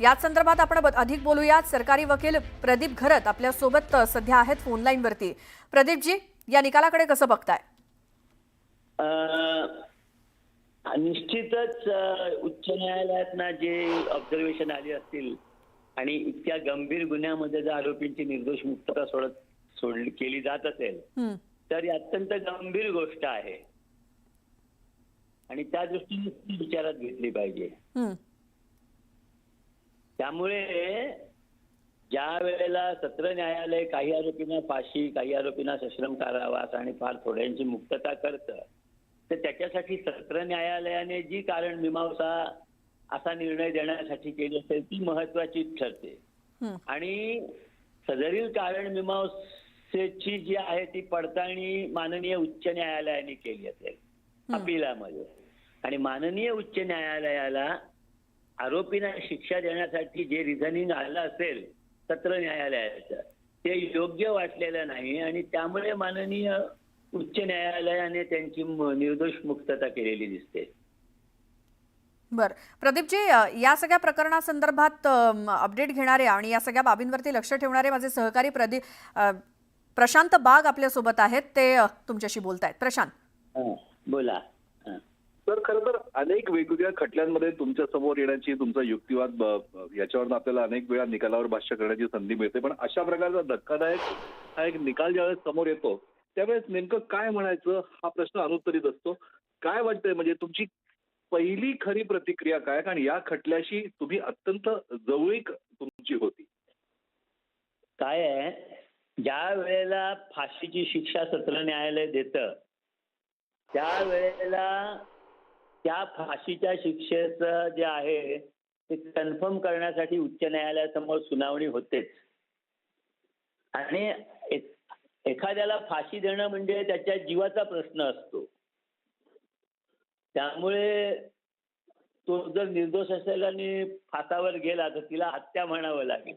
याच संदर्भात आपण अधिक बोलूयात. सरकारी वकील प्रदीप घरत आपल्या सोबत सध्या आहेत फोन लाईन वरती. प्रदीपजी, या निकालाकडे कसं बघताय? निश्चितच उच्च न्यायालयातना जे ऑब्झर्वेशन आली असतील आणि इतक्या गंभीर गुन्ह्यामध्ये जर आरोपींची निर्दोष मुक्तता सोडली केली जात असेल तर ही अत्यंत गंभीर गोष्ट आहे आणि त्या दृष्टीने ती विचारात घेतली पाहिजे. त्यामुळे ज्या वेळेला सत्र न्यायालय काही आरोपींना फाशी, काही आरोपींना सश्रम कारावास आणि फार थोड्यांची मुक्तता करतं, तर त्याच्यासाठी सत्र न्यायालयाने जी कारण मीमांसा असा निर्णय देण्यासाठी केली असेल ती महत्वाची ठरते. आणि सदरील कारण मीमांसेची जी आहे ती पडताळणी माननीय उच्च न्यायालयाने केली असेल अपिलामध्ये. आणि माननीय उच्च न्यायालयाला आरोपींना शिक्षा देण्यासाठी जे रिझनिंग आलं असेल सत्र न्यायालयाचं ते योग्य वाटलेलं नाही आणि त्यामुळे माननीय उच्च न्यायालयाने त्यांची निर्दोष मुक्तता केलेली दिसते. बर, प्रदीपजी, या सगळ्या प्रकरणासंदर्भात अपडेट घेणारे आणि या सगळ्या बाबींवरती लक्ष ठेवणारे माझे सहकारी प्रशांत बाग आपल्या सोबत आहेत. ते तुमच्याशी बोलतायत. प्रशांत, बोला. तर खरं तर अनेक वेगवेगळ्या खटल्यांमध्ये तुमच्या समोर येण्याची, तुमचा युक्तिवाद याच्यावर आपल्याला अनेक वेळा निकालावर भाष्य करण्याची संधी मिळते. पण अशा प्रकारचा धक्कादायक हा एक निकाल ज्यावेळेस समोर येतो त्यावेळेस नेमकं काय म्हणायचं हा प्रश्न अनुत्तरित असतो. काय वाटतंय, म्हणजे तुमची पहिली खरी प्रतिक्रिया काय? कारण या खटल्याशी तुम्ही अत्यंत जवळीक तुमची होती. काय आहे, ज्या वेळेला फाशीची शिक्षा सत्र न्यायालय देतं त्यावेळेला त्या फाशीच्या शिक्षेचं जे आहे ते कन्फर्म करण्यासाठी उच्च न्यायालयासमोर सुनावणी होतेच. आणि एखाद्याला फाशी देणं म्हणजे त्याच्या जीवाचा प्रश्न असतो. त्यामुळे तो जर निर्दोष असेल आणि फासावर गेला तर तिला हत्या म्हणावं लागेल.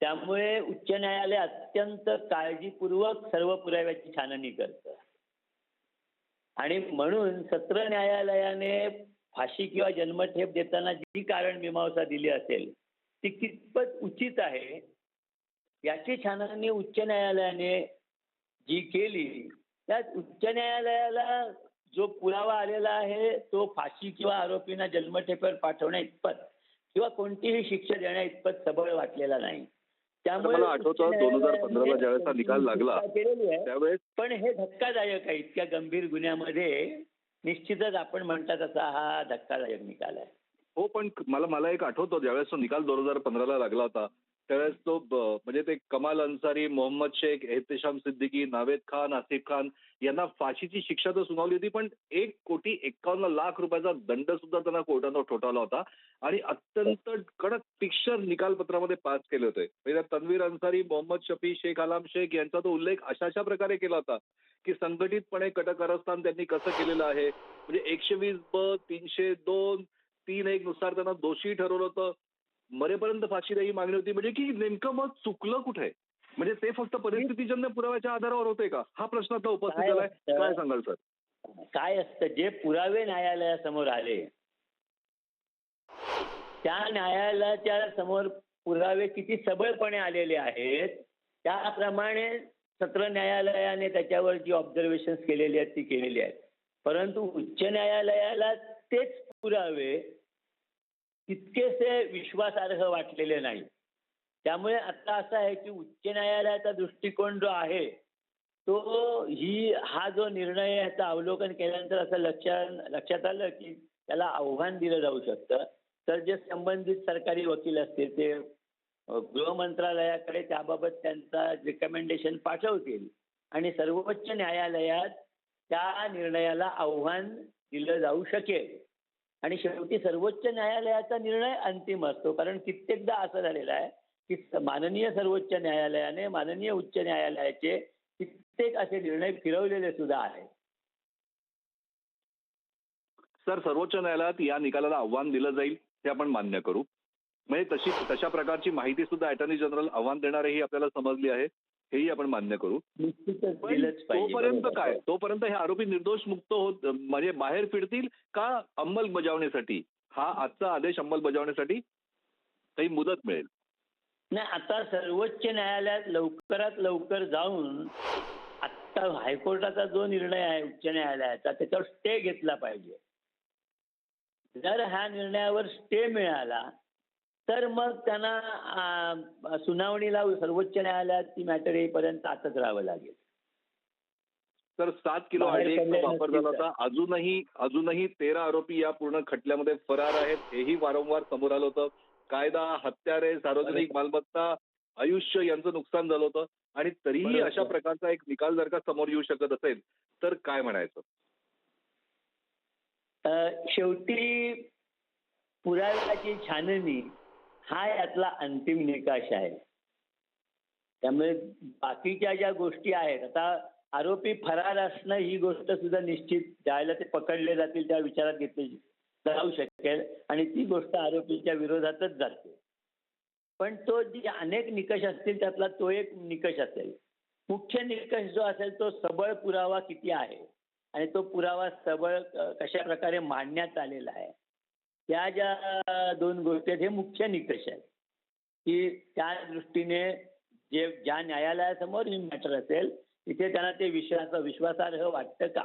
त्यामुळे उच्च न्यायालय अत्यंत काळजीपूर्वक सर्व पुराव्याची छाननी करतं आणि म्हणून सत्र न्यायालयाने फाशी किंवा जन्मठेप देताना जी कारण मीमांसा दिली असेल ती कितपत उचित आहे याची छाननी उच्च न्यायालयाने जी केली त्यात उच्च न्यायालयाला जो पुरावा आलेला आहे तो फाशी किंवा आरोपींना जन्मठेपेवर पाठवण्या इतपत किंवा कोणतीही शिक्षा देण्या इतपत सबळ वाटलेला नाही. त्यामुळे मला आठवतं 2015ला ज्यावेळेस हा निकाल लागला त्यावेळेस पण हे धक्कादायक आहे. इतक्या गंभीर गुन्ह्यामध्ये निश्चितच आपण म्हणता तसा हा धक्कादायक निकाल आहे. हो, पण मला एक आठवतं ज्यावेळेस तो निकाल 2015ला लागला होता त्यावेळेस तो म्हणजे ते कमाल अन्सारी, मोहम्मद शेख, एहतेशाम सिद्दीकी, नावेद खान, आसिफ खान यांना फाशीची शिक्षा तर सुनावली होती पण 1,51,00,000 रुपयाचा दंड सुद्धा त्यांना कोर्टानं ठोठावला होता आणि अत्यंत कडक तीक्ष्ण निकालपत्रामध्ये पास केले होते. म्हणजे तन्वीर अन्सारी, मोहम्मद शफी, शेख आलाम शेख यांचा तो उल्लेख अशा प्रकारे केला होता की संघटितपणे कटकारस्थान त्यांनी कसं केलेलं आहे. म्हणजे 120 302 3-1 नुसार त्यांना दोषी ठरवलं होतं. मरेपर्यंत फाशी ही मागणी होती. म्हणजे की नेमकं मग चुकलं कुठे? म्हणजे ते फक्त परिस्थितीजन्य पुराव्याच्या आधारावर होते का हा प्रश्न आता उपस्थित झालाय. काय सांगाल सर? काय असतं, जे पुरावे न्यायालयासमोर आले त्या न्यायालयाच्या समोर पुरावे किती सबळपणे आलेले आहेत त्याप्रमाणे सत्र न्यायालयाने त्याच्यावर जी ऑब्झर्वेशन्स केलेली आहेत ती केलेली आहेत. परंतु उच्च न्यायालयाला तेच पुरावे तितकेसे विश्वासार्ह वाटलेले नाही. त्यामुळे आता असं आहे की उच्च न्यायालयाचा दृष्टिकोन जो आहे तो हा जो निर्णय याचं अवलोकन केल्यानंतर असं लक्षात आलं की त्याला आव्हान दिलं जाऊ शकतं. तर जे संबंधित सरकारी वकील असतील ते गृह मंत्रालयाकडे त्याबाबत त्यांचा रिकमेंडेशन पाठवतील आणि सर्वोच्च न्यायालयात त्या निर्णयाला आव्हान दिलं जाऊ शकेल. आणि शेवटी सर्वोच्च न्यायालयाचा निर्णय अंतिम असतो. कारण कित्येकदा असं झालेलं आहे की माननीय सर्वोच्च न्यायालयाने माननीय उच्च न्यायालयाचे कित्येक असे निर्णय फिरवलेले सुद्धा आहेत. सर, सर्वोच्च न्यायालयात या निकालाला आव्हान दिलं जाईल हे आपण मान्य करू. म्हणजे तशा प्रकारची माहिती सुद्धा अटॉर्नी जनरल आव्हान देणारे ही आपल्याला समजली आहे हेही आपण मान्य करू. तोपर्यंत काय, तोपर्यंत हे आरोपी निर्दोष मुक्त होत म्हणजे बाहेर फिरतील का अंमलबजावणीसाठी हा आजचा आदेश अंमलबजावणीसाठी? काही मुदत मिळेल? नाही, आता सर्वोच्च न्यायालयात लवकरात लवकर जाऊन आत्ता हायकोर्टाचा जो निर्णय आहे उच्च न्यायालयाचा त्याच्यावर स्टे घेतला पाहिजे. जर ह्या निर्णयावर स्टे मिळाला तर मग त्यांना सुनावणीला सर्वोच्च न्यायालयात ती मॅटर येईपर्यंत आतच राहावं लागेल. तर 7 किलो बाहेर आयडीएक्सचा पडले वापर नसतील झाला तर. होता. अजूनही 13 आरोपी या पूर्ण खटल्यामध्ये फरार आहेत. हेही वारंवार समोर आलं होतं. कायदा, हत्यारे, सार्वजनिक मालमत्ता, आयुष्य यांचं नुकसान झालं होतं आणि तरीही बरोबर. अशा प्रकारचा एक निकाल जर का समोर येऊ शकत असेल तर काय म्हणायचं? शेवटी पुराव्याची छाननी हा यातला अंतिम निकाष आहे. त्यामुळे बाकीच्या ज्या गोष्टी आहेत, आता आरोपी फरार असणं ही गोष्ट सुद्धा निश्चित ज्यावेळेला ते पकडले जातील त्या विचारात घेतली जाऊ शकेल आणि ती गोष्ट आरोपीच्या विरोधातच जाते. पण तो जे अनेक निकष असतील त्यातला तो एक निकष असेल. मुख्य निकष जो असेल तो सबळ पुरावा किती आहे आणि तो पुरावा सबळ कशा प्रकारे मांडण्यात आलेला आहे. या ज्या दोन गोष्टी आहेत हे मुख्य निकष आहेत की त्या दृष्टीने ज्या न्यायालयासमोर ही मॅटर असेल तिथे त्यांना ते विश्वासार्ह वाटतं का.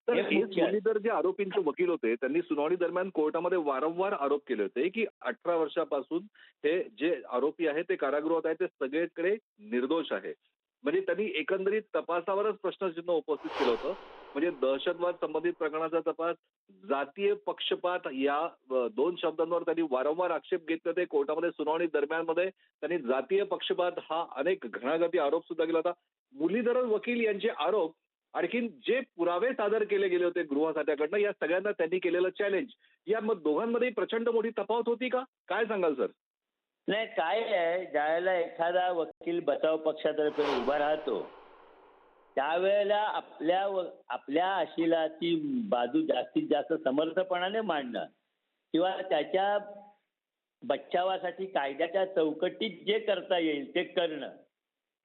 तर हे हेच मुख्य आहे. मुरलीधर जे आरोपींचे वकील होते त्यांनी सुनावणी दरम्यान कोर्टामध्ये वारंवार आरोप केले होते की 18 वर्षापासून हे जे आरोपी आहेत ते कारागृहात आहेत ते सगळीकडे निर्दोष आहे. म्हणजे त्यांनी एकंदरीत तपासावरच प्रश्नचिन्ह उपस्थित केलं होतं. म्हणजे दहशतवाद संबंधित प्रकरणाचा तपास, जातीय पक्षपात या 2 शब्दांवर त्यांनी वारंवार आक्षेप घेतले होते. कोर्टामध्ये सुनावणी दरम्यानमध्ये त्यांनी जातीय पक्षपात हा अनेक घणाघाती आरोप सुद्धा केला होता. मुरलीधर वकील यांचे आरोप आणखीन जे पुरावे सादर केले गेले होते गृह खात्याकडनं या सगळ्यांना त्यांनी केलेलं चॅलेंज या मग दोघांमध्ये प्रचंड मोठी तफावत होती का? काय सांगाल सर? नाही, काय आहे, ज्यावेळेला एखादा वकील बचाव पक्षातर्फे उभा राहतो त्यावेळेला आपल्या अशिलाची बाजू जास्तीत जास्त समर्थपणाने मांडणं किंवा त्याच्या बचावासाठी कायद्याच्या चौकटीत जे करता येईल ते करणं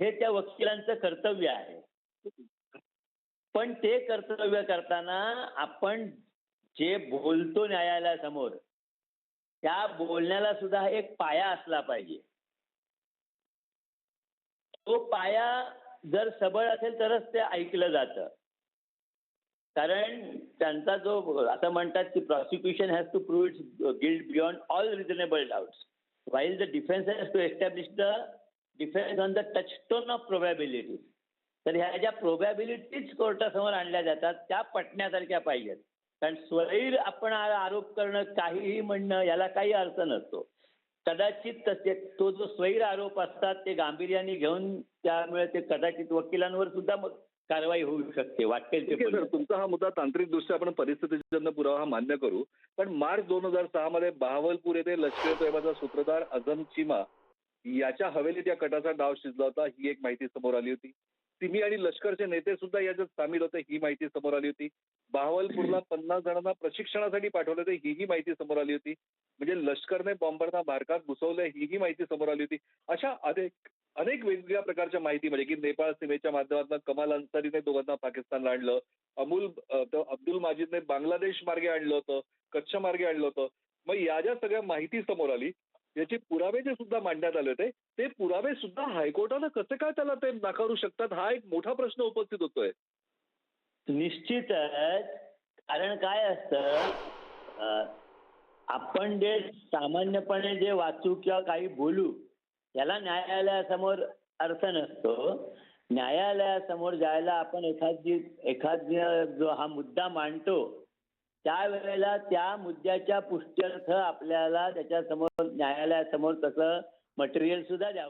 हे त्या वकिलांचं कर्तव्य आहे. पण ते कर्तव्य करताना आपण जे बोलतो न्यायालयासमोर त्या बोलण्याला सुद्धा एक पाया असला पाहिजे. तो पाया जर सबळ असेल तरच ते ऐकलं जातं. कारण त्यांचा जो असं म्हणतात की prosecution has to prove its guilt beyond all reasonable doubts while the defence has to establish the defence on the touchstone of probability. तर ह्या ज्या प्रोबॅबिलिटीज कोर्टासमोर आणल्या जातात त्या पटण्यासारख्या पाहिजेत. कारण स्वैर आपण आरोप करणं काहीही म्हणणं याला काही अर्थ नसतो. कदाचित तसे तो जो स्वैर आरोप असतात ते गांभीर्याने घेऊन त्यामुळे ते कदाचित वकिलांवर सुद्धा मग कारवाई होऊ शकते वाटेल ते. ठीक आहे सर, तुमचा हा मुद्दा तांत्रिकदृष्ट्या आपण परिस्थितीजन्य पुरावा हा मान्य करू. पण मार्च 2006 मध्ये बहावलपूर येथे लष्कर तोयबाचा सूत्रधार अझम चीमा याच्या हवेलीत या कटाचा डाव शिजला होता ही एक माहिती समोर आली होती. सिमी आणि लष्करचे नेते सुद्धा याच्यात सामील होते ही माहिती समोर आली होती. बहावलपूरला 50 जणांना प्रशिक्षणासाठी पाठवले होते हीही माहिती समोर आली होती. म्हणजे लष्करने बॉम्बरना भारतात घुसवले हीही माहिती समोर आली होती. अशा अनेक वेगवेगळ्या प्रकारच्या माहिती म्हणजे की नेपाळ सीमेच्या माध्यमातून कमाल अन्सारीने दोघांना पाकिस्तानला आणलं, अब्दुल माजिदने बांगलादेश मार्गे आणलं होतं, कच्छ मार्गे आणलं होतं. मग या ज्या सगळ्या माहिती समोर आली याचे पुरावे जे सुद्धा मांडण्यात आले होते ते पुरावे सुद्धा हायकोर्टानं कसे काय त्याला ते नाकारू शकतात हा एक मोठा प्रश्न उपस्थित होतोय. निश्चितच. कारण काय असतं आपण जे सामान्यपणे जे वाचू किंवा काही बोलू याला न्यायालयासमोर अर्थ नसतो. न्यायालयासमोर जायला आपण एखादी जो हा मुद्दा मांडतो त्यावेळेला त्या मुद्द्याच्या पुष्ट्यर्थ आपल्याला त्याच्यासमोर न्यायालयासमोर तसं मटेरियल सुद्धा द्यावं